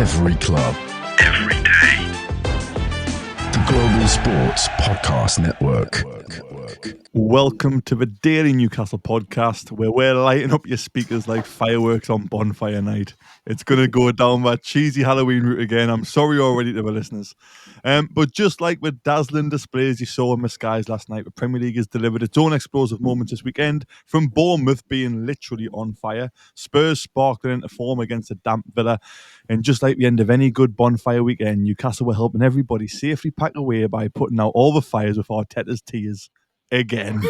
Every club. Every day. The Global Sports Podcast Network. Welcome to the Daily Newcastle podcast, where we're lighting up your speakers like fireworks on bonfire night. It's going to go down that cheesy Halloween route again. I'm sorry already to the listeners. But just like with dazzling displays you saw in the skies last night, the Premier League has delivered its own explosive moments this weekend, from Bournemouth being literally on fire, Spurs sparkling into form against a damp Villa, and just like the end of any good bonfire weekend, Newcastle were helping everybody safely pack away by putting out all the fires with Arteta's tears. Again.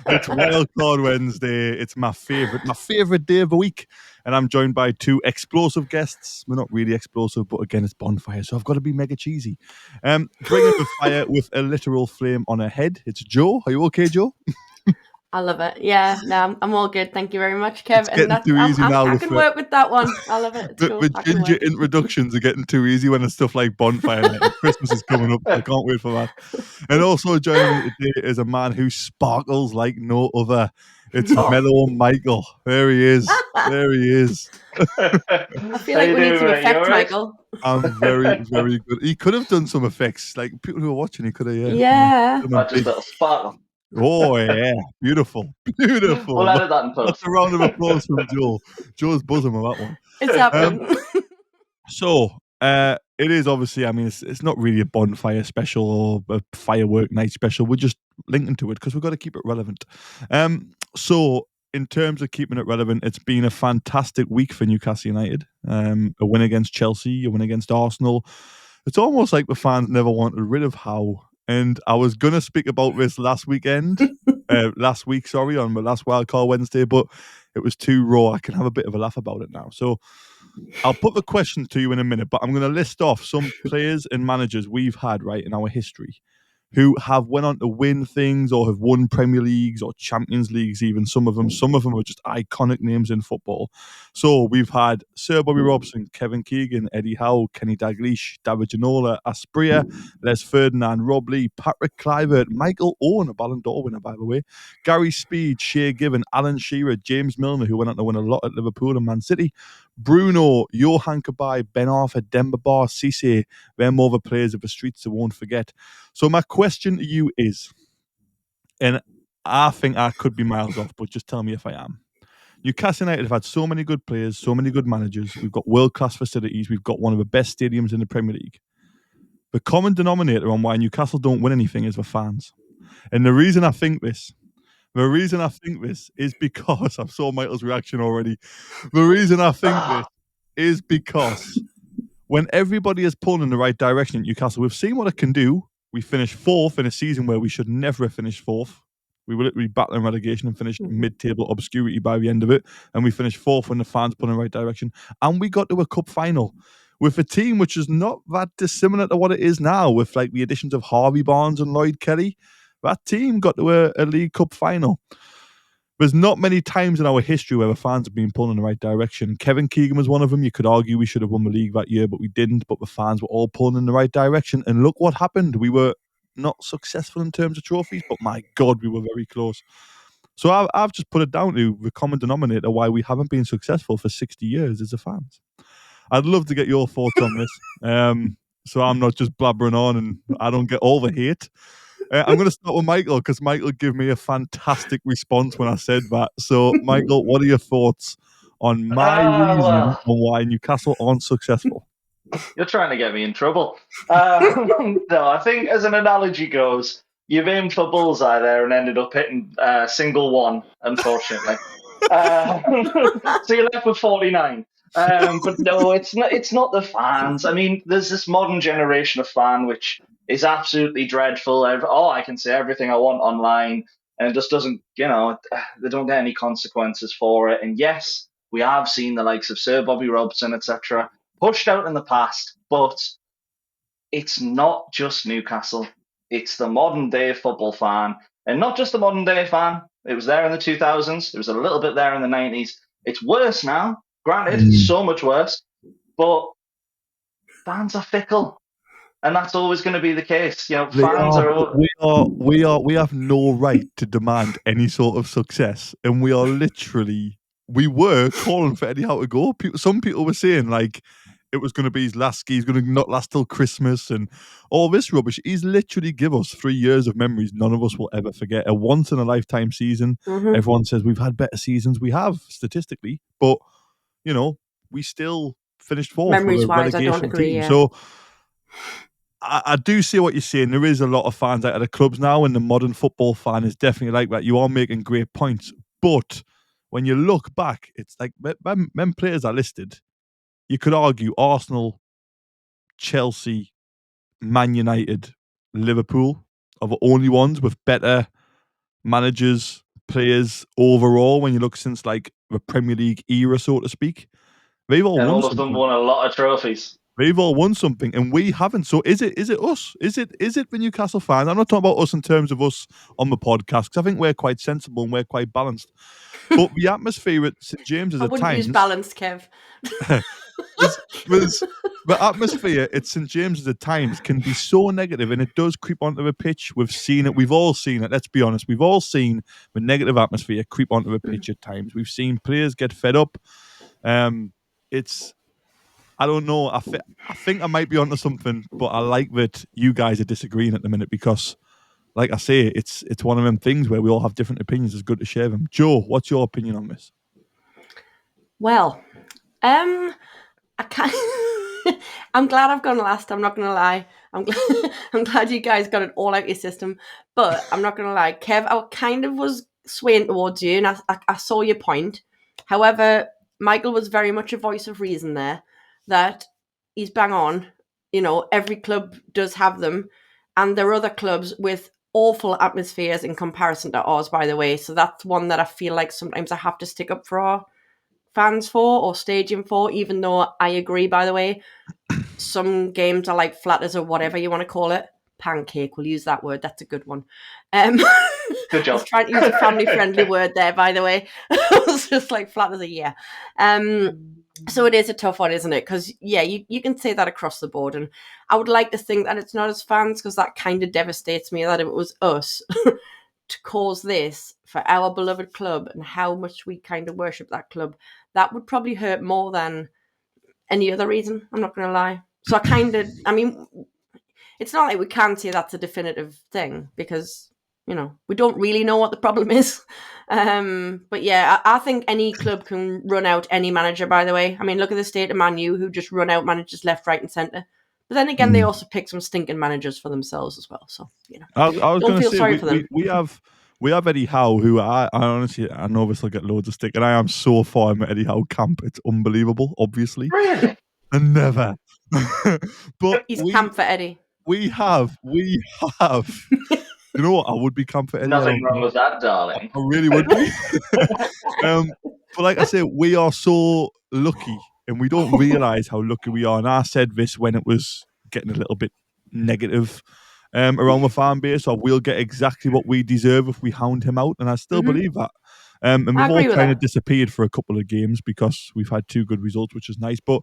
It's Wildcard Wednesday. It's my favourite day of the week. And I'm joined by two explosive guests. We're not really explosive, but again, it's bonfire, so I've got to be mega cheesy. Bringing the fire with a literal flame on her head. It's Jo. Are you okay, Jo? I love it. Yeah, no, I'm all good. Thank you very much, Kev. It's getting too easy now. I can work with that one. I love it. It's cool. The ginger introductions are getting too easy when it's stuff like bonfire night. Christmas is coming up. I can't wait for that. And also joining me today is a man who sparkles like no other. It's Mellow Michael. There he is. There he is. I feel like we need some effects, Michael. I'm very, very good. He could have done some effects. Like people who are watching, he could have, Yeah. Just a little sparkle. Oh, yeah. Beautiful. Beautiful. We'll edit that in post. That's a round of applause from Joe. Joe's buzzing with that one. It's happening. So, it is obviously, I mean, it's not really a bonfire special or a firework night special. We're just linking to it because we've got to keep it relevant. So, in terms of keeping it relevant, it's been a fantastic week for Newcastle United. A win against Chelsea, a win against Arsenal. It's almost like the fans never wanted rid of Howe. And I was going to speak about this last week, on the last Wildcard Wednesday, but it was too raw. I can have a bit of a laugh about it now. So I'll put the question to you in a minute, but I'm going to list off some players and managers we've had, right, in our history who have went on to win things or have won Premier Leagues or Champions Leagues, even some of them are just iconic names in football. So we've had Sir Bobby Robson, Kevin Keegan, Eddie Howe, Kenny Dalglish, David Ginola, Asprilla, Les Ferdinand, Rob Lee, Patrick Kluivert, Michael Owen, a Ballon d'Or winner, by the way, Gary Speed, Shea Given, Alan Shearer, James Milner, who went on to win a lot at Liverpool and Man City, Bruno, Johan Cabaye, Ben Arthur, Demba Ba, Cisse. They're more the players of the streets I won't forget. So my question to you is, and I think I could be miles off, but just tell me if I am. Newcastle United have had so many good players, so many good managers. We've got world-class facilities. We've got one of the best stadiums in the Premier League. The common denominator on why Newcastle don't win anything is the fans. And the reason I think this is because, I saw Michael's reaction already. The reason I think this is because when everybody is pulling in the right direction at Newcastle, we've seen what it can do. We finished fourth in a season where we should never have finished fourth. We were literally battling relegation and finished mid-table obscurity by the end of it. And we finished fourth when the fans pulled in the right direction. And we got to a cup final with a team which is not that dissimilar to what it is now, with like the additions of Harvey Barnes and Lloyd Kelly. That team got to a League Cup final. There's not many times in our history where the fans have been pulling in the right direction. Kevin Keegan was one of them. You could argue we should have won the league that year, but we didn't. But the fans were all pulling in the right direction. And look what happened. We were not successful in terms of trophies, but my God, we were very close. So I've just put it down to the common denominator why we haven't been successful for 60 years is the fans. I'd love to get your thoughts on this. So I'm not just blabbering on and I don't get all the hate. I'm going to start with Michael because Michael gave me a fantastic response when I said that. So, Michael, what are your thoughts on my reason on why Newcastle aren't successful? You're trying to get me in trouble. No, I think as an analogy goes, you've aimed for bullseye there and ended up hitting single one, unfortunately. So you're left with 49. But no, it's not the fans. I mean, there's this modern generation of fan which is absolutely dreadful. I can say everything I want online, and it just doesn't, they don't get any consequences for it. And yes, we have seen the likes of Sir Bobby Robson, etc., pushed out in the past, but it's not just Newcastle. It's the modern day football fan, and not just the modern day fan. It was there in the 2000s. It was a little bit there in the 90s. It's worse now. Granted, so much worse, but fans are fickle. And that's always going to be the case. We have no right to demand any sort of success, and we were calling for Eddie Howe to go. Some people were saying like it was going to be his last ski. He's going to not last till Christmas and all this rubbish. He's literally give us 3 years of memories none of us will ever forget. A once in a lifetime season. Everyone says we've had better seasons. We have statistically, but we still finished fourth with a Memories-wise, I don't relegation agree, team. yeah. So I do see what you're saying. There is a lot of fans out of the clubs now, and the modern football fan is definitely like that. You are making great points, but when you look back, it's like when players are listed, you could argue Arsenal, Chelsea, Man United, Liverpool are the only ones with better managers, players overall. When you look since like the Premier League era, so to speak, they've all And won all of something. them won a lot of trophies. They've all won something, and we haven't. So is it us? Is it the Newcastle fans? I'm not talking about us in terms of us on the podcast, because I think we're quite sensible and we're quite balanced. But the atmosphere at St James's I at wouldn't times use balanced, Kev. was the atmosphere at St James's at times can be so negative, and it does creep onto the pitch. We've seen it. We've all seen it. Let's be honest. We've all seen the negative atmosphere creep onto the pitch at times. We've seen players get fed up. I don't know. I think I might be onto something, but I like that you guys are disagreeing at the minute because, like I say, it's one of them things where we all have different opinions. It's good to share them. Joe, what's your opinion on this? Well, I can't. I'm glad I've gone last. I'm not going to lie. I'm glad you guys got it all out your system. But I'm not going to lie, Kev. I kind of was swaying towards you, and I saw your point. However, Michael was very much a voice of reason there. That he's bang on. Every club does have them, and there are other clubs with awful atmospheres in comparison to ours, by the way. So that's one that I feel like sometimes I have to stick up for our fans for or staging for, even though I agree, by the way, some games are like flatters or whatever you want to call it. Pancake, we'll use that word. That's a good one. Good job. I was trying to use a family-friendly word there, by the way. It's just like flatters a yeah. So it is a tough one, isn't it? Because, yeah, you can say that across the board. And I would like to think that it's not as fans, because that kind of devastates me that if it was us to cause this for our beloved club and how much we kind of worship that club, that would probably hurt more than any other reason. I'm not going to lie. So it's not like we can say that's a definitive thing because, we don't really know what the problem is. But yeah, I think any club can run out any manager, by the way. I mean, look at the state of Man U, who just run out managers left, right and centre. But then again, they also pick some stinking managers for themselves as well. So, I was don't going to feel say, sorry for them. we have Eddie Howe, who I honestly, I know this will get loads of stick, and I am so far in the Eddie Howe camp. It's unbelievable, obviously. Really? And never. But He's camp for Eddie. We have. You know what? I would be camp for Eddie. Nothing wrong with that, darling. I really would be. But like I say, we are so lucky, and we don't realise how lucky we are. And I said this when it was getting a little bit negative around the fan base, or we'll get exactly what we deserve if we hound him out. And I still believe that. And we've all kind of disappeared for a couple of games because we've had 2 good results, which is nice. But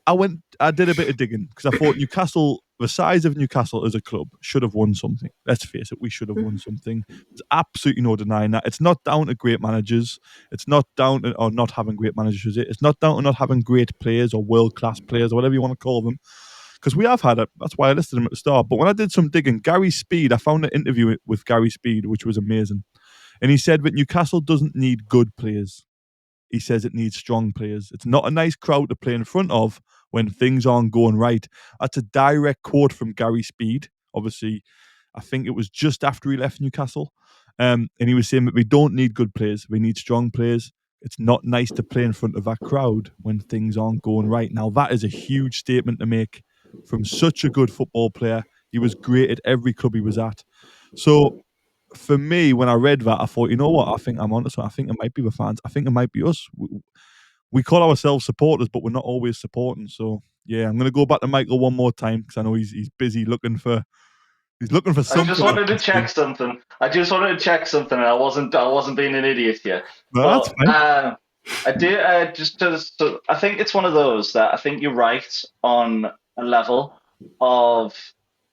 I did a bit of digging because I thought Newcastle, the size of Newcastle as a club, should have won something. Let's face it, we should have won something. There's absolutely no denying that. It's not down to great managers. It's not down to not having great managers, is it? It's not down to not having great players or world-class players or whatever you want to call them. Because we have had it. That's why I listed him at the start. But when I did some digging, Gary Speed, I found an interview with Gary Speed, which was amazing. And he said that Newcastle doesn't need good players. He says it needs strong players. It's not a nice crowd to play in front of when things aren't going right. That's a direct quote from Gary Speed. Obviously, I think it was just after he left Newcastle. And he was saying that we don't need good players. We need strong players. It's not nice to play in front of that crowd when things aren't going right. Now, that is a huge statement to make from such a good football player. He was great at every club he was at. So, for me, when I read that, I thought, you know what? I think I'm onto something. I think it might be the fans. I think it might be us. We call ourselves supporters, but we're not always supporting. So, yeah, I'm going to go back to Michael one more time because I know he's busy looking for something. I just wanted to check something. And I wasn't being an idiot here. No, but, that's fine. I do I think it's one of those that I think you're right on a level of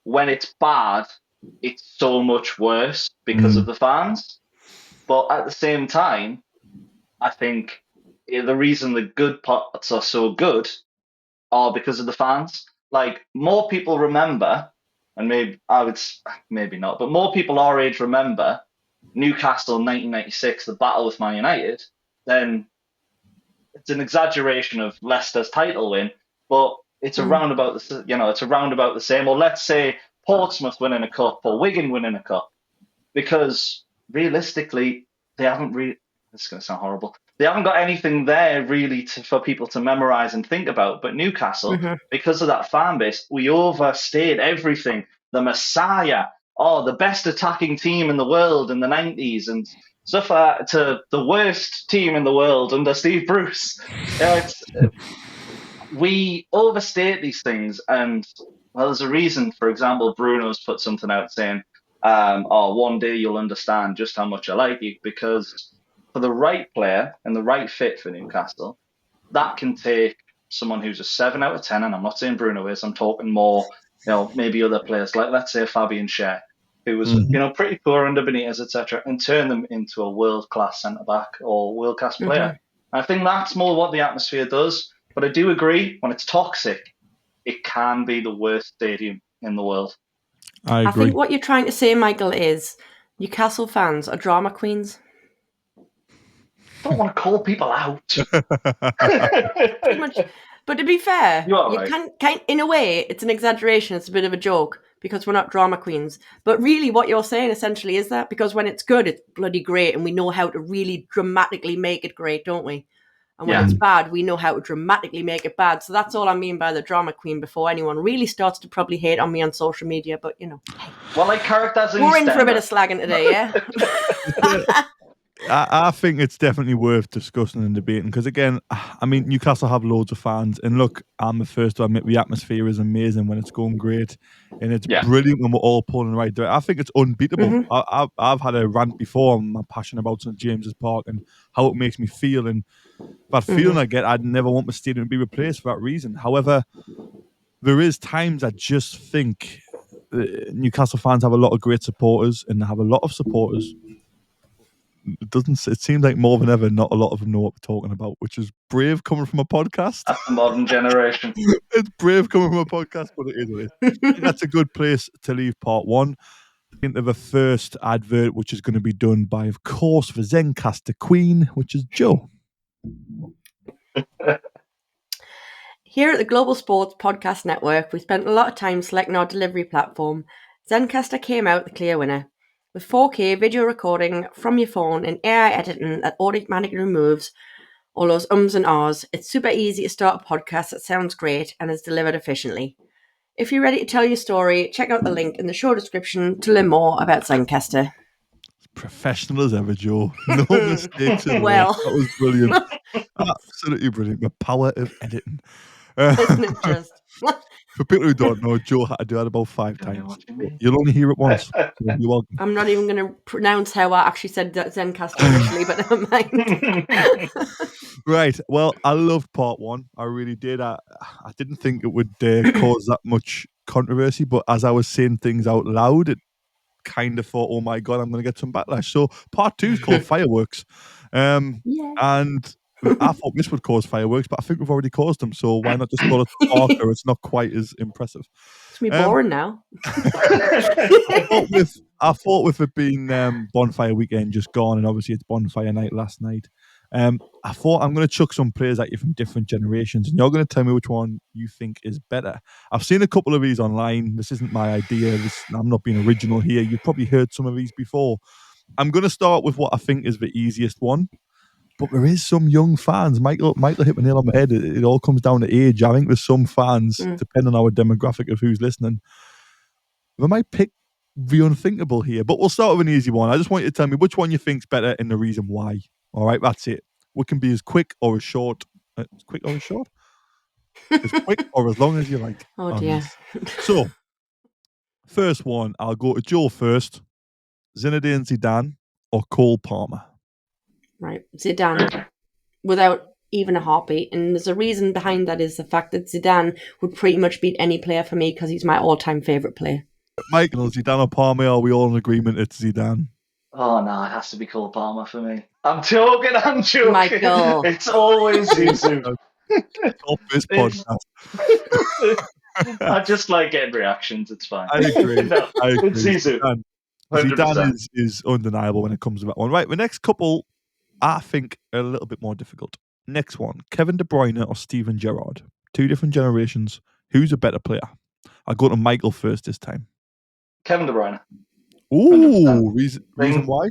when it's bad, it's so much worse because of the fans. But at the same time, I think the reason the good parts are so good are because of the fans. Like, more people remember, and maybe not, but more people our age remember Newcastle 1996, the battle with Man United, then it's an exaggeration of Leicester's title win, but it's around about the same. Or let's say Portsmouth winning a cup or Wigan winning a cup, because realistically, they haven't really. This is going to sound horrible. They haven't got anything there really for people to memorize and think about. But Newcastle, because of that fan base, we overstayed everything. The Messiah, the best attacking team in the world in the 90s, and stuff to the worst team in the world under Steve Bruce. We overstate these things, and there's a reason. For example, Bruno's put something out saying, one day you'll understand just how much I like you, because for the right player and the right fit for Newcastle, that can take someone who's a 7 out of 10, and I'm not saying Bruno is, I'm talking more, maybe other players, like let's say Fabian Schär, who was pretty poor under Benitez, etc., and turn them into a world-class centre-back or world-class player. I think that's more what the atmosphere does, but I do agree, when it's toxic, it can be the worst stadium in the world. I agree. I think what you're trying to say, Michael, is Newcastle fans are drama queens. Don't want to call people out. Pretty much. But to be fair, right. In a way, it's an exaggeration. It's a bit of a joke because we're not drama queens. But really what you're saying essentially is that because when it's good, it's bloody great. And we know how to really dramatically make it great, don't we? And when it's bad, we know how to dramatically make it bad. So that's all I mean by the drama queen before anyone really starts to probably hate on me on social media. But, Well, like characters in we're in for a bit of slagging today, yeah? I think it's definitely worth discussing and debating because, again, I mean, Newcastle have loads of fans. And look, I'm the first to admit the atmosphere is amazing when it's going great. And it's brilliant when we're all pulling right there. I think it's unbeatable. I've had a rant before on my passion about St James's Park and how it makes me feel. And that feeling I get, I'd never want my stadium to be replaced for that reason. However, there is times I just think Newcastle fans have a lot of great supporters and they have a lot of supporters. It seems like more than ever not a lot of them know what we're talking about, which is brave coming from a podcast. That's the modern generation. It's brave coming from a podcast, but it is what it is. I think that's a good place to leave part one into the first advert, which is going to be done by, of course, the Zencastr queen, which is Joe. Here at the Global Sports Podcast Network, we spent a lot of time selecting our delivery platform. Zencastr came out the clear winner. With 4K video recording from your phone and AI editing that automatically removes all those ums and ahs, it's super easy to start a podcast that sounds great and is delivered efficiently. If you're ready to tell your story, check out the link in the show description to learn more about Zencastr. Professional as ever, Joe. No mistakes at all. That was brilliant. Absolutely brilliant. The power of editing. Isn't it just? For people who don't know, Joe had to do that about 5 times. You'll only hear it once. So you're welcome. I'm not even going to pronounce how I actually said Zencastr initially, but never mind. Right. Well, I loved part one. I really did. I didn't think it would cause that much controversy, but as I was saying things out loud, it kind of thought, oh my God, I'm going to get some backlash. So part 2 is called Fireworks. And I thought this would cause fireworks, but I think we've already caused them. So why not just call it sparkler? It's not quite as impressive. It's me boring now. I thought with it being bonfire weekend just gone, and obviously it's bonfire night last night. I thought I'm going to chuck some players at you from different generations, and you're going to tell me which one you think is better. I've seen a couple of these online. This isn't my idea. I'm not being original here. You've probably heard some of these before. I'm going to start with what I think is the easiest one. But there is some young fans. Michael hit the nail on the head. It all comes down to age. I think there's some fans, depending on our demographic of who's listening, they might pick the unthinkable here. But we'll start with an easy one. I just want you to tell me which one you think's better and the reason why. All right, that's it. We can be as quick or as short. As quick or as short? As quick or as long as you like. Oh, dear. So, first one, I'll go to Joe first. Zinedine Zidane or Cole Palmer? Right, Zidane, without even a heartbeat. And there's a reason behind that is the fact that Zidane would pretty much beat any player for me because he's my all-time favourite player. Michael, Zidane or Palmer, are we all in agreement it's Zidane? Oh, no, it has to be Cole Palmer for me. I'm joking. Michael. It's always Zizou. Top this It's- podcast. I just like getting reactions. It's fine. I agree. No, I agree. it's Zizou. Zidane, 100%. is undeniable when it comes to that one. Right, the next couple, I think, are a little bit more difficult. Next one, Kevin De Bruyne or Steven Gerrard. 2 different generations. Who's a better player? I'll go to Michael first this time. Kevin De Bruyne. Ooh, reason why?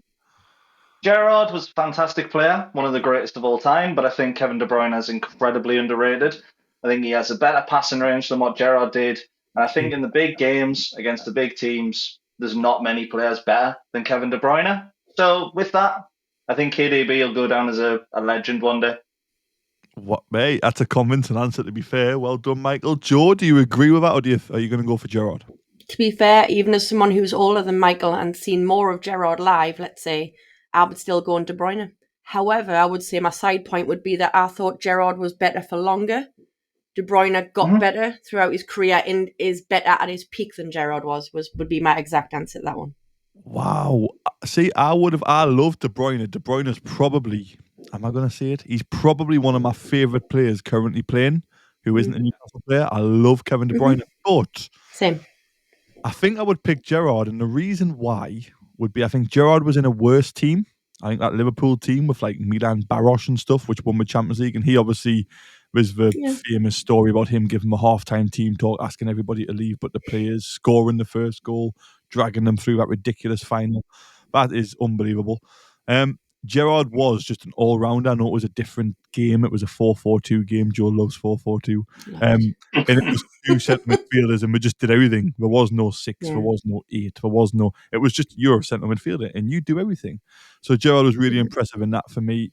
Gerrard was a fantastic player, one of the greatest of all time, but I think Kevin De Bruyne is incredibly underrated. I think he has a better passing range than what Gerrard did. And I think in the big games against the big teams, there's not many players better than Kevin De Bruyne. So with that, I think KDB will go down as a legend one day. What, mate? That's a convincing answer, to be fair. Well done, Michael. Joe, do you agree with that, or are you going to go for Gerrard? To be fair, even as someone who's older than Michael and seen more of Gerrard live, let's say, I would still go on De Bruyne. However, I would say my side point would be that I thought Gerrard was better for longer. De Bruyne got better throughout his career and is better at his peak than Gerrard would be my exact answer to that one. Wow. See, I love De Bruyne. De Bruyne is probably, am I going to say it? He's probably one of my favourite players currently playing, who isn't a Newcastle player. I love Kevin De Bruyne, but Same. I think I would pick Gerrard, and the reason why would be I think Gerrard was in a worse team. I think that Liverpool team with like Milan Baros and stuff, which won the Champions League, and he obviously was the famous story about him giving the halftime team talk, asking everybody to leave but the players, scoring the first goal, dragging them through that ridiculous final. That is unbelievable. Gerrard was just an all-rounder. I know it was a different game. It was a 4-4-2 game. Joe loves 4-4-2. And it was 2 centre midfielders, and we just did everything. There was no 6, there was no 8, it was just you're a centre midfielder, and you do everything. So Gerrard was really impressive in that for me.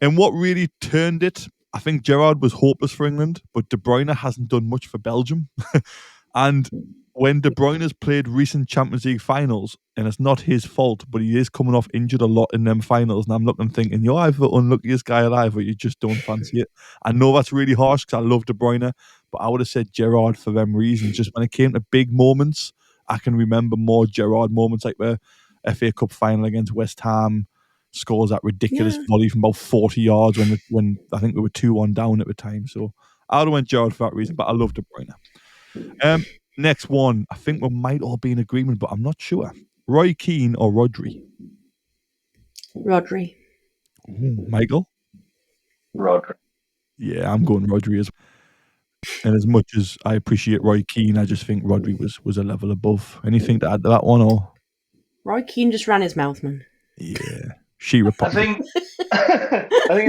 And what really turned it, I think Gerrard was hopeless for England, but De Bruyne hasn't done much for Belgium. And when De Bruyne has played recent Champions League finals, and it's not his fault, but he is coming off injured a lot in them finals, and I'm looking thinking, you're either the unluckiest guy alive or you just don't fancy it. I know that's really harsh because I love De Bruyne, but I would have said Gerrard for them reasons. Just when it came to big moments, I can remember more Gerrard moments, like the FA Cup final against West Ham, scores that ridiculous volley from about 40 yards when I think we were 2-1 down at the time. So I would have went Gerrard for that reason, but I love De Bruyne. Next one, I think we might all be in agreement, but I'm not sure. Roy Keane or Rodri? Rodri. Ooh, Michael? Rodri. Yeah, I'm going Rodri as well. And as much as I appreciate Roy Keane, I just think Rodri was a level above. Anything to add to that one? Or Roy Keane just ran his mouth, man. Yeah. I think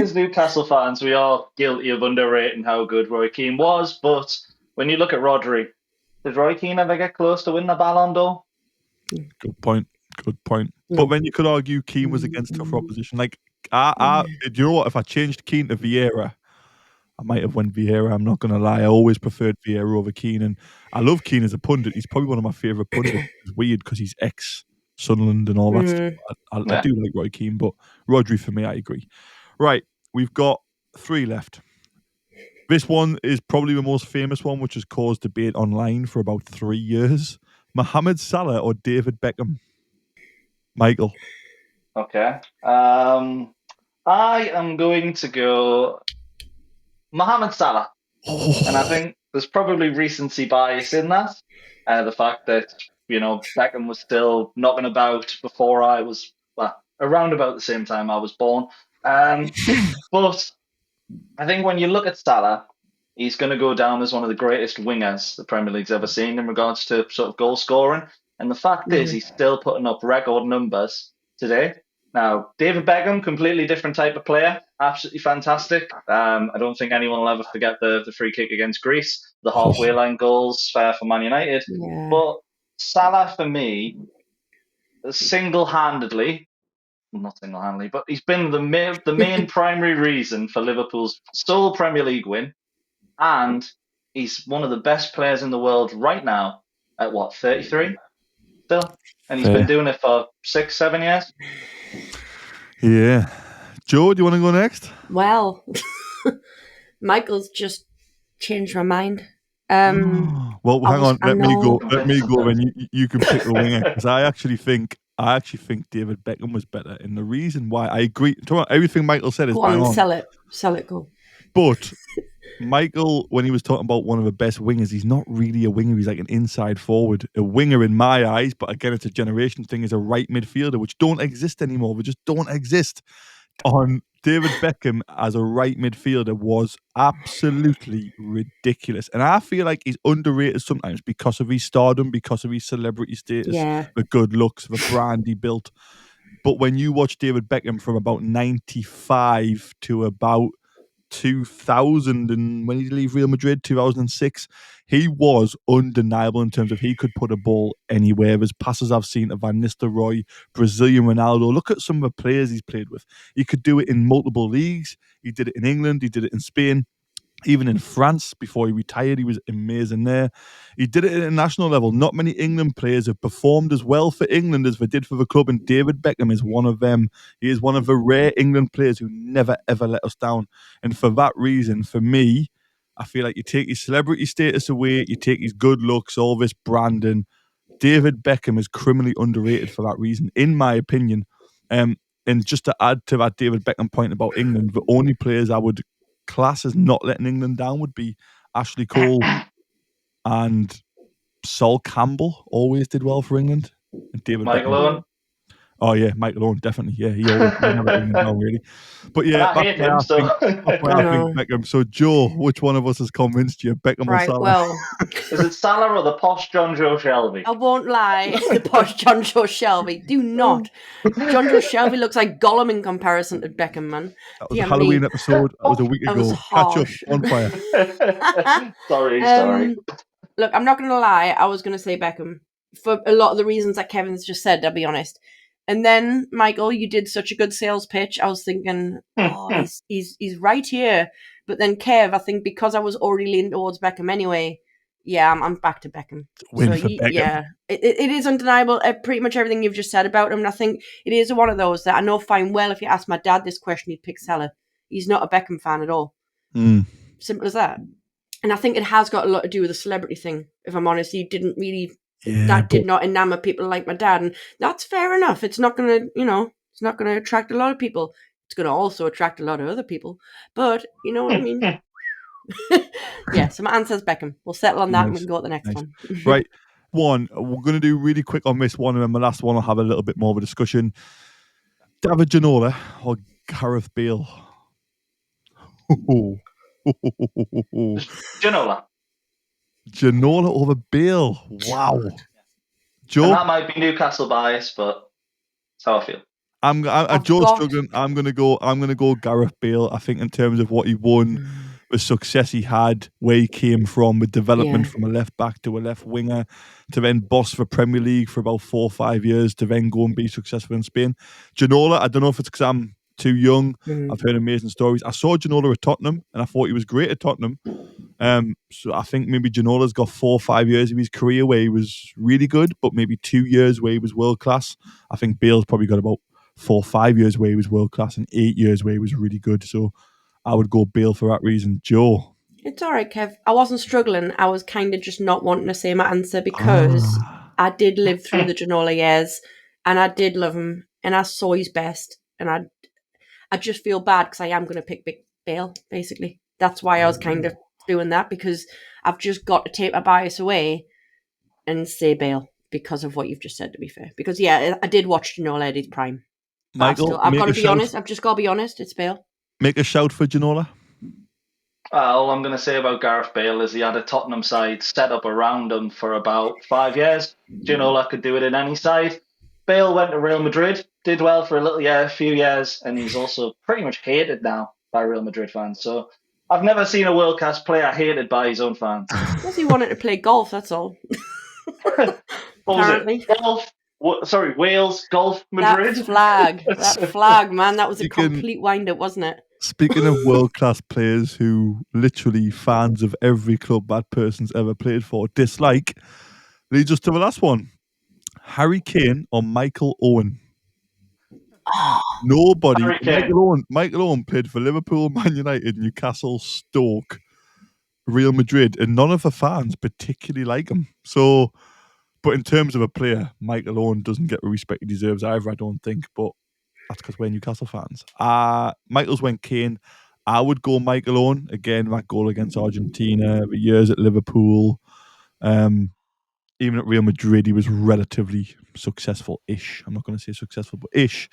as Newcastle fans, we are guilty of underrating how good Roy Keane was, but when you look at Rodri, did Roy Keane ever get close to winning the Ballon d'Or? Good point. But then you could argue Keane was against tougher opposition. Like, do you know what? If I changed Keane to Vieira, I might have went Vieira. I'm not going to lie. I always preferred Vieira over Keane. And I love Keane as a pundit. He's probably one of my favourite pundits. It's weird because he's ex-Sunderland and all that stuff. I do like Roy Keane, but Rodri for me, I agree. Right, we've got 3 left. This one is probably the most famous one, which has caused debate online for about 3 years. Mohamed Salah or David Beckham? Michael. Okay. I am going to go Mohamed Salah. And I think there's probably recency bias in that. The fact that, Beckham was still knocking about before I was, around about the same time I was born. But I think when you look at Salah, he's going to go down as one of the greatest wingers the Premier League's ever seen in regards to sort of goal scoring. And the fact is, he's still putting up record numbers today. Now, David Beckham, completely different type of player, absolutely fantastic. I don't think anyone will ever forget the free kick against Greece, the halfway line goals for Man United. Yeah. But Salah, for me, single-handedly, but he's been the main primary reason for Liverpool's sole Premier League win, and he's one of the best players in the world right now at 33 still, and he's been doing it for 6-7 years. Yeah. Joe, do you want to go next? Well, Michael's just changed my mind. Well, hang on. Let me go. And you can pick the winger, because I actually think David Beckham was better. And the reason why I agree, everything Michael said is go on, bang on. sell it, go. But Michael, when he was talking about one of the best wingers, he's not really a winger. He's like an inside forward. A winger in my eyes, but again, it's a generation thing, is a right midfielder, which don't exist anymore. They just don't exist. On David Beckham as a right midfielder was absolutely ridiculous. And I feel like he's underrated sometimes because of his stardom, because of his celebrity status, the good looks, the brand he built. But when you watch David Beckham from about 95 to about 2000, and when did he leave Real Madrid? 2006. He was undeniable in terms of he could put a ball anywhere. There's passes I've seen of Van Nistelrooy, Brazilian Ronaldo. Look at some of the players he's played with. He could do it in multiple leagues. He did it in England. He did it in Spain. Even in France, before he retired, he was amazing there. He did it at a national level. Not many England players have performed as well for England as they did for the club, and David Beckham is one of them. He is one of the rare England players who never, ever let us down. And for that reason, for me, I feel like you take his celebrity status away, you take his good looks, all this branding. David Beckham is criminally underrated for that reason, in my opinion. And just to add to that David Beckham point about England, the only players I would class as not letting England down would be Ashley Cole and Sol Campbell. Always did well for England. And David Michael Beckham. Owen. Oh yeah, Michael Owen, definitely. Yeah, he always never let England down, really. But yeah, I hate him, so. that's why I think Beckham. So Joe, which one of us has convinced you, Beckham or Salah? Well, is it Salah or the posh John Joe Shelby? I won't lie, the posh John Joe Shelby. Do not. John Joe Shelby looks like Gollum in comparison to Beckham, man. That was a Halloween episode. That was a week ago. Catch up on fire. Sorry. Look, I'm not going to lie. I was going to say Beckham for a lot of the reasons that Kevin's just said, I'll be honest. And then, Michael, you did such a good sales pitch. I was thinking, he's right here. But then, Kev, I think because I was already leaning towards Beckham anyway, yeah, I'm back to Beckham. Win for Beckham. Yeah, it is undeniable. Pretty much everything you've just said about him. And I think it is one of those that I know fine well if you ask my dad this question, he'd pick Salah. He's not a Beckham fan at all. Simple as that. And I think it has got a lot to do with the celebrity thing, if I'm honest. He didn't really... did not enamor people like my dad, and that's fair enough. It's not going to, it's not going to attract a lot of people. It's going to also attract a lot of other people, but you know what I mean? Yeah, so my answer's Beckham. We'll settle on that and we can go to the next one. Right. One, we're going to do really quick on this one, and then the last one I'll have a little bit more of a discussion. David Ginola or Gareth Bale? Ginola over Bale. Wow. Joe? And that might be Newcastle bias, but that's how I feel. Joe's struggling. I'm gonna go Gareth Bale. I think in terms of what he won, the success he had, where he came from, with development from a left back to a left winger, to then boss the Premier League for about 4 or 5 years, to then go and be successful in Spain. Ginola, I don't know if it's because I'm too young. I've heard amazing stories. I saw Ginola at Tottenham, and I thought he was great at Tottenham. So I think maybe Ginola's got 4 or 5 years of his career where he was really good, but maybe 2 years where he was world class. I think Bale's probably got about 4 or 5 years where he was world class and 8 years where he was really good. So I would go Bale for that reason. Joe? It's all right, Kev. I wasn't struggling. I was kind of just not wanting to say my answer because I did live through the Ginola years and I did love him and I saw his best, and I just feel bad because I am going to pick Bale, basically. That's why I was kind of doing that, because I've just got to take my bias away and say Bale because of what you've just said, to be fair. Because, yeah, I did watch Ginola at his prime. Michael, I've got to be honest. I've just got to be honest. It's Bale. Make a shout for Ginola. All I'm going to say about Gareth Bale is he had a Tottenham side set up around him for about 5 years. Ginola could do it in any side. Bale went to Real Madrid, did well for a few years, and he's also pretty much hated now by Real Madrid fans. So I've never seen a world-class player hated by his own fans. Because he wanted to play golf, that's all. What was it? Wales, golf, Madrid? That flag, man, that was a complete wind-up, wasn't it? Speaking of world-class players who literally fans of every club that person's ever played for dislike, leads us to the last one. Harry Kane or Michael Owen? Nobody. Michael Owen played for Liverpool, Man United, Newcastle, Stoke, Real Madrid, and none of the fans particularly like him. So, but in terms of a player, Michael Owen doesn't get the respect he deserves either, I don't think. But that's because we're Newcastle fans. Michael's went Kane. I would go Michael Owen. Again, that goal against Argentina, the years at Liverpool. Even at Real Madrid, he was relatively successful-ish. I'm not going to say successful, but ish.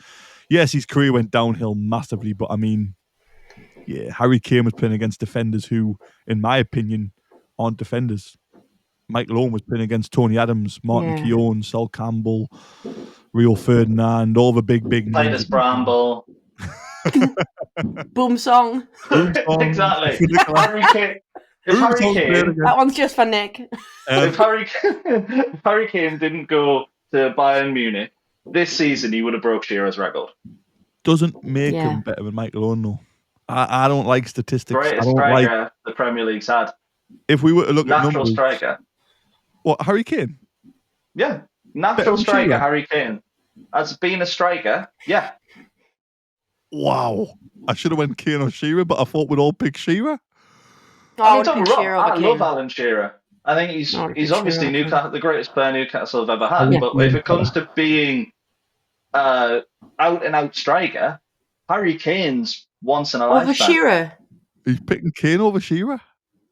Yes, his career went downhill massively, but I mean, yeah, Harry Kane was playing against defenders who, in my opinion, aren't defenders. Michael Owen was playing against Tony Adams, Martin Keown, Sol Campbell, Rio Ferdinand, all the big names. Titus Bramble. Boom song. Exactly. Harry Kane. If Harry Kane, that one's just for Nick. If Harry Kane didn't go to Bayern Munich this season, he would have broke Shearer's record. Doesn't make him better than Michael Owen, though. I don't like statistics. Greatest striker the Premier League's had. If we were to look at natural numbers, striker. What, Harry Kane? Yeah, natural striker Harry Kane. As being a striker, yeah. Wow. I should have went Kane or Shearer, but I thought we'd all pick Shearer. I love Alan Shearer. I think he's obviously the greatest player Newcastle have ever had. But if it comes to being out and out striker, Harry Kane's once in a lifetime. Over Shearer. He's picking Kane over Shearer.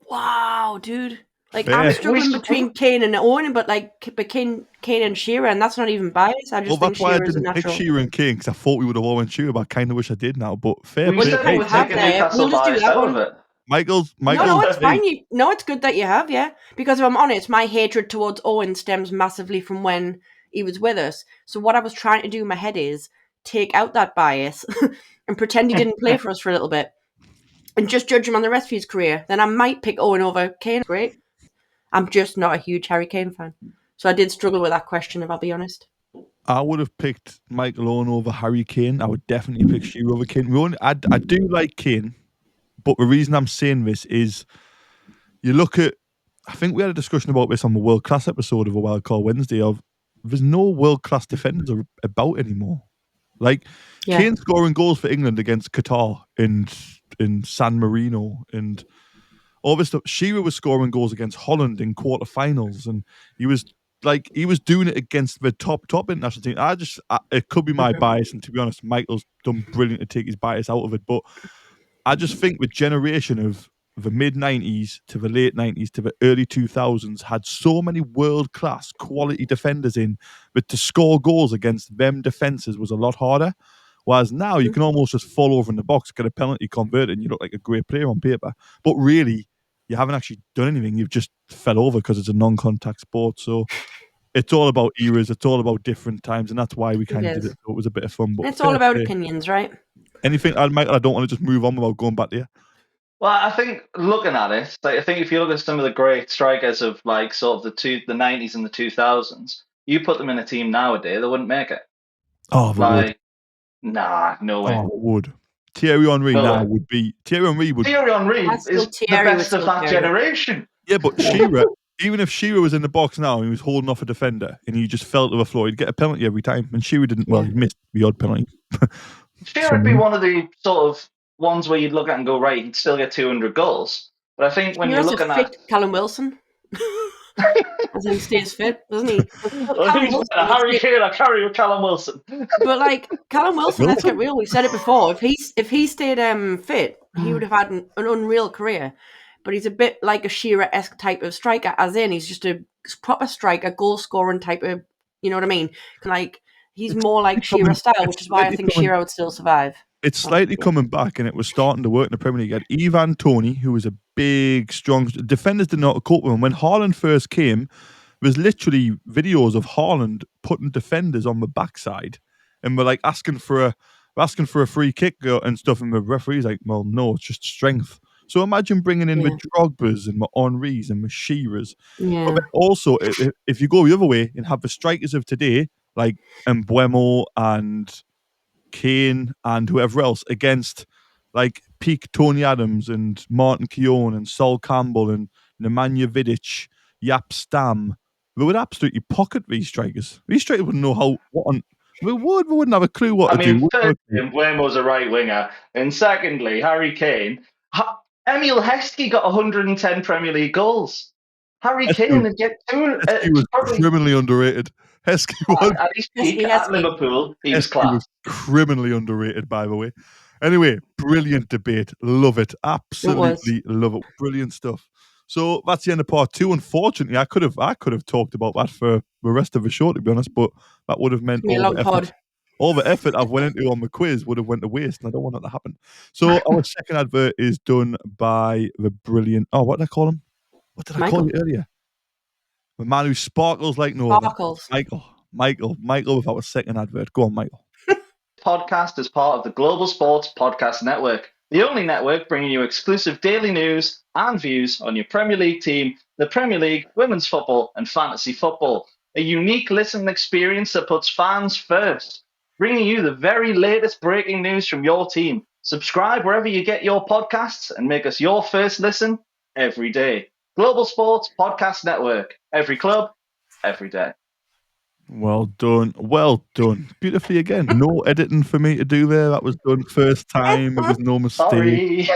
Wow, dude. Like I'm struggling between Kane and Owen, but Kane and Shearer, and that's not even biased. I just think Shearer is a natural. Pick Shearer and Kane because I thought we would have all went Shearer, but I kind of wish I did now. But fair play. We'll just do that one. Michael's. No, it's fine. It's good that you have, because if I'm honest, my hatred towards Owen stems massively from when he was with us. So what I was trying to do in my head is take out that bias and pretend he didn't play for us for a little bit and just judge him on the rest of his career. Then I might pick Owen over Kane. Great. I'm just not a huge Harry Kane fan. So I did struggle with that question, if I'll be honest. I would have picked Michael Owen over Harry Kane. I would definitely pick Shearer over Kane. I do like Kane. But the reason I'm saying this is you look at, I think we had a discussion about this on the World Class episode of a Wildcard Wednesday of there's no world class defenders about anymore. Like Kane scoring goals for England against Qatar and in San Marino and all this stuff. Shearer was scoring goals against Holland in quarterfinals and he was doing it against the top international team. It could be my bias, and to be honest, Michael's done brilliant to take his bias out of it, but I just think the generation of the mid-90s to the late 90s to the early 2000s had so many world-class quality defenders in, but to score goals against them defences was a lot harder. Whereas now you can almost just fall over in the box, get a penalty converted, and you look like a great player on paper. But really, you haven't actually done anything. You've just fell over because it's a non-contact sport. So it's all about eras. It's all about different times, and that's why we kind of did it. So it was a bit of fun. But it's all about opinions, right? Anything, Michael? I don't want to just move on without going back to you. Well, I think looking at it, I think if you look at some of the great strikers of sort of the 90s and the 2000s, you put them in a team nowadays, they wouldn't make it. Oh, would. Nah, no way. Oh, would. Thierry Henry now would be. Thierry Henry is the best of that generation. Yeah, but Shearer, even if Shearer was in the box now and he was holding off a defender and he just fell to the floor, he'd get a penalty every time. And Shearer didn't. Well, he missed the odd penalty. Shearer would be one of the sort of ones where you'd look at and go, right, he'd still get 200 goals. But I think when you're looking at Callum Wilson, as he stays fit, doesn't he? Harry Kane, I carry with Callum Wilson. But Callum Wilson, let's get real. We said it before. If he stayed fit, he would have had an unreal career. But he's a bit like a Shearer-esque type of striker, as in he's just a proper striker, goal-scoring type of, you know what I mean? He's more like Shearer style, which is why I think Shearer would still survive. It's slightly coming back, and it was starting to work in the Premier League. You had Ivan Toney, who was a big, strong... Defenders did not cope with him. When Haaland first came, there was literally videos of Haaland putting defenders on the backside, and we're asking for a free kick and stuff, and the referee's like, well, no, it's just strength. So imagine bringing in the Drogbas and the Henrys and the Shearers. Yeah. But also, if you go the other way and have the strikers of today, like Mbeumo and Kane and whoever else, against peak Tony Adams and Martin Keown and Sol Campbell and Nemanja Vidic, Jaap Stam, they would absolutely pocket these strikers. These strikers wouldn't know we wouldn't have a clue what to do. Thirdly, Mbeumo's a right winger, and secondly, Harry Kane. Emil Heskey got 110 Premier League goals. Harry Kane would get 200. Heskey was criminally underrated. Heskey was at his peak at Liverpool. He was class. Was criminally underrated, by the way. Anyway, brilliant debate. Love it. Absolutely love it. Brilliant stuff. So that's the end of part 2. Unfortunately, I could have talked about that for the rest of the show, to be honest, but that would have meant all the effort I've went into on the quiz would have went to waste, and I don't want that to happen. So our second advert is done by the brilliant. Oh, what did I call him? What did I call you earlier? The man who sparkles like no other. Michael with our second advert. Go on, Michael. Podcast is part of the Global Sports Podcast Network, the only network bringing you exclusive daily news and views on your Premier League team, the Premier League, women's football, and fantasy football. A unique listening experience that puts fans first, bringing you the very latest breaking news from your team. Subscribe wherever you get your podcasts and make us your first listen every day. Global Sports Podcast Network. Every club, every day. Well done. Well done. Beautifully again. No editing for me to do there. That was done first time. It was no mistake. Sorry.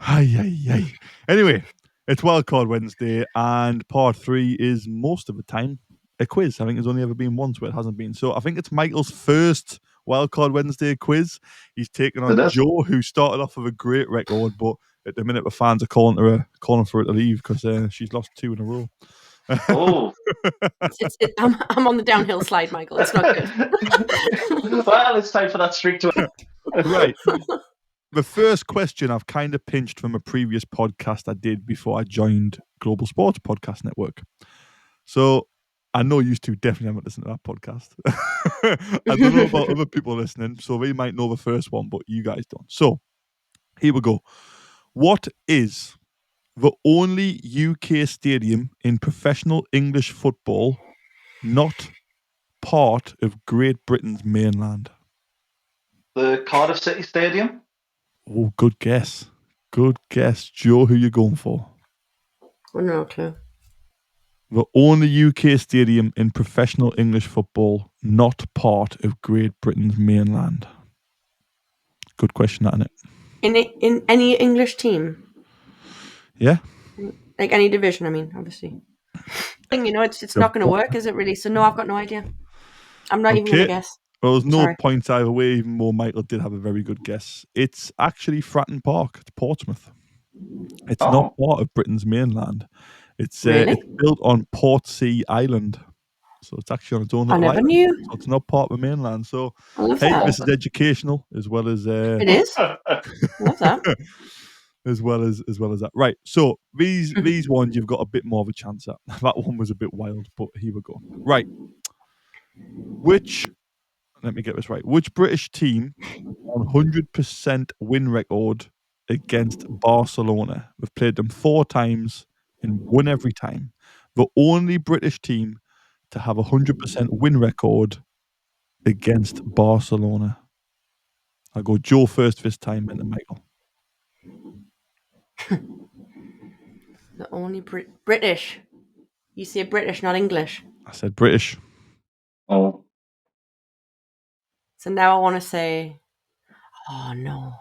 Ay. Anyway, it's Wildcard Wednesday, and part 3 is most of the time a quiz. I think there's only ever been once where it hasn't been. So I think it's Michael's first Wildcard Wednesday quiz. He's taken on Joe, who started off with a great record, but at the minute the fans are calling for her to leave because she's lost 2 in a row. Oh, I'm on the downhill slide, Michael. It's not good. Well, it's time for that streak to end. Right. The first question I've kind of pinched from a previous podcast I did before I joined Global Sports Podcast Network. So I know you two definitely haven't listened to that podcast. I don't know about other people listening, so they might know the first one, but you guys don't. So here we go. What is the only UK stadium in professional English football not part of Great Britain's mainland? The Cardiff City Stadium? Oh, good guess. Good guess. Joe, who you going for? No clue. The only UK stadium in professional English football not part of Great Britain's mainland. Good question, that, isn't it? In any English team? Yeah. Like any division, I mean, obviously. It's not going to work, is it really? So no, I've got no idea. I'm not even going to guess. Well, there's no points either way, even though Michael did have a very good guess. It's actually Fratton Park. It's Portsmouth. It's not part of Britain's mainland. It's built on Portsea Island. So it's actually on its own. I never knew. So it's not part of the mainland. So this is educational as well as... It is? I love that. As well as that. Right. So these ones you've got a bit more of a chance at. That one was a bit wild, but here we go. Right. Let me get this right. Which British team 100% win record against Barcelona? We've played them 4 times and won every time. The only British team to have 100% win record against Barcelona. I'll go Joe first this time and then Michael. The only British. You say British, not English. I said British. Oh. So now I want to say, oh no.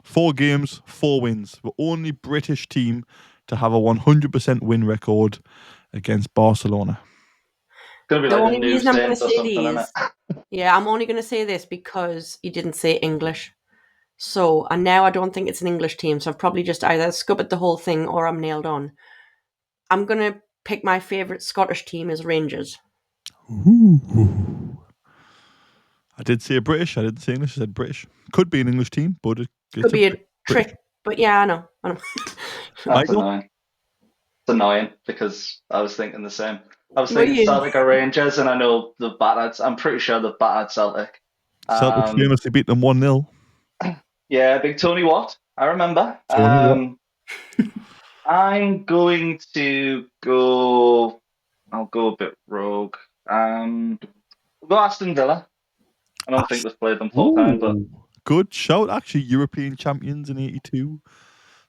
4 games, 4 wins. The only British team to have a 100% win record against Barcelona. It's going to be the like only reason I'm going to say these. Yeah, I'm only going to say this because you didn't say English. So, and now I don't think it's an English team. So I've probably just either scuppered the whole thing or I'm nailed on. I'm going to pick my favourite Scottish team as Rangers. Ooh. I did say British. I didn't say English. I said British. Could be an English team, but it could be a trick. But yeah, I know. That's annoying. It's annoying because I was thinking the same. I was thinking Celtic or Rangers, and I know they've battered. I'm pretty sure they've battered Celtic. Celtic famously beat them 1-0. Yeah, big Tony Watt. I remember. I'm going to go. I'll go a bit rogue. We'll go Aston Villa. I don't think they've played them full time, but good shout. Actually, European champions in '82.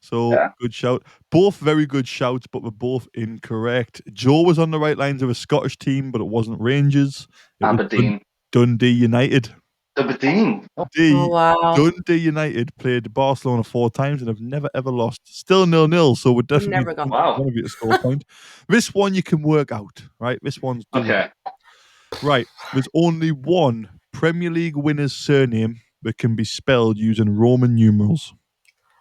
So good shout. Both very good shouts, but we're both incorrect. Joe was on the right lines of a Scottish team, but it wasn't Rangers. Aberdeen. Dundee United. Aberdeen. Oh, wow. Dundee United played Barcelona 4 times and have never ever lost. Still 0-0, so we're definitely one of you to score a point. This one you can work out, right? This one's done. Okay. Right. There's only one Premier League winner's surname that can be spelled using Roman numerals?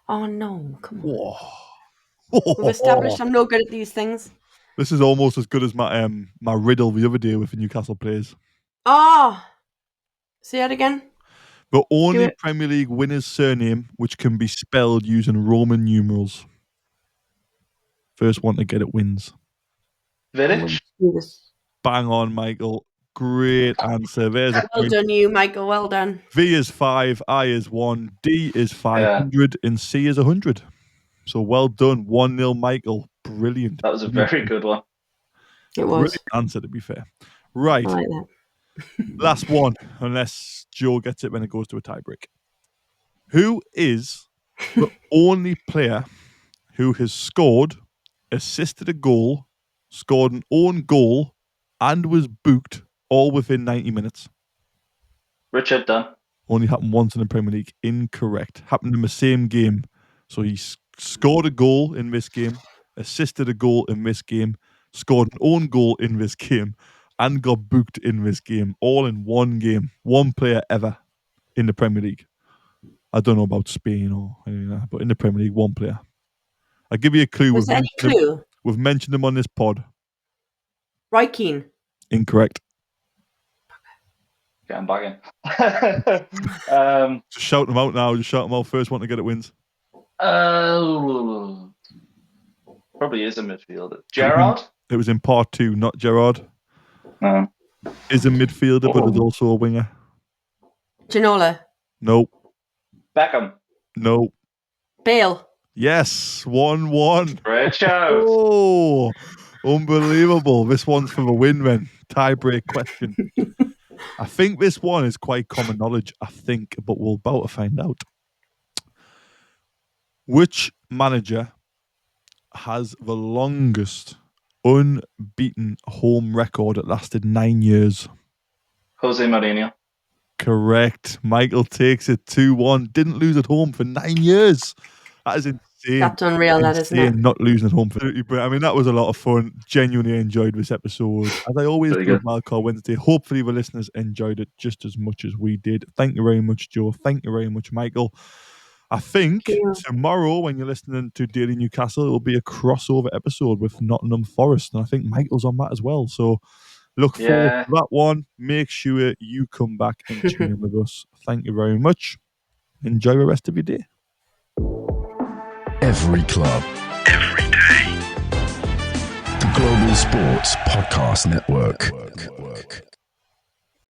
Oh no, come on. Whoa. We've established I'm no good at these things. This is almost as good as my my riddle the other day with the Newcastle players. Oh, say it again. The only Premier League winner's surname which can be spelled using Roman numerals. First one to get it wins. Vidic? Bang on, Michael. Great answer. There's a Well point. done, you, Michael. Well done. V is 5, I is 1, D is 500, and C is 100. So well done. 1-0, Michael. Brilliant. That was a very good one. It was. Brilliant answer, to be fair. Right. I like that. Last one, unless Joe gets it when it goes to a tiebreak. Who is the only player who has scored, assisted a goal, scored an own goal, and was booked all within 90 minutes? Richard Dunn. Only happened once in the Premier League. Incorrect. Happened in the same game. So he scored a goal in this game, assisted a goal in this game, scored an own goal in this game, and got booked in this game. All in one game. One player ever in the Premier League. I don't know about Spain or anything like that, but in the Premier League, one player. I'll give you a clue. Was there any clue? We've mentioned him on this pod. Roy Keane. Incorrect. Get him back in. Just shout them out now. Just shout them out. First one to get it wins. Probably is a midfielder. Gerrard? It was in part 2, not Gerrard. No. Is a midfielder, but is also a winger. Ginola. Nope. Beckham? Nope. Bale. Yes, 1-1. Great shout. Oh, unbelievable. This one's for the win, then. Tie-break question. I think this one is quite common knowledge, but we're about to find out. Which manager has the longest unbeaten home record that lasted 9 years? Jose Mourinho. Correct. Michael takes it 2-1. Didn't lose at home for 9 years. That is insane. That's unreal, that, isn't it? Not losing at home for 30. But I mean, that was a lot of fun. Genuinely enjoyed this episode. As I always do with Wildcard Wednesday. Hopefully the listeners enjoyed it just as much as we did. Thank you very much, Joe. Thank you very much, Michael. I think tomorrow, when you're listening to Daily Newcastle, it will be a crossover episode with Nottingham Forest. And I think Michael's on that as well. So look forward to that one. Make sure you come back and tune in with us. Thank you very much. Enjoy the rest of your day. Every club, every day. The Global Sports Podcast Network.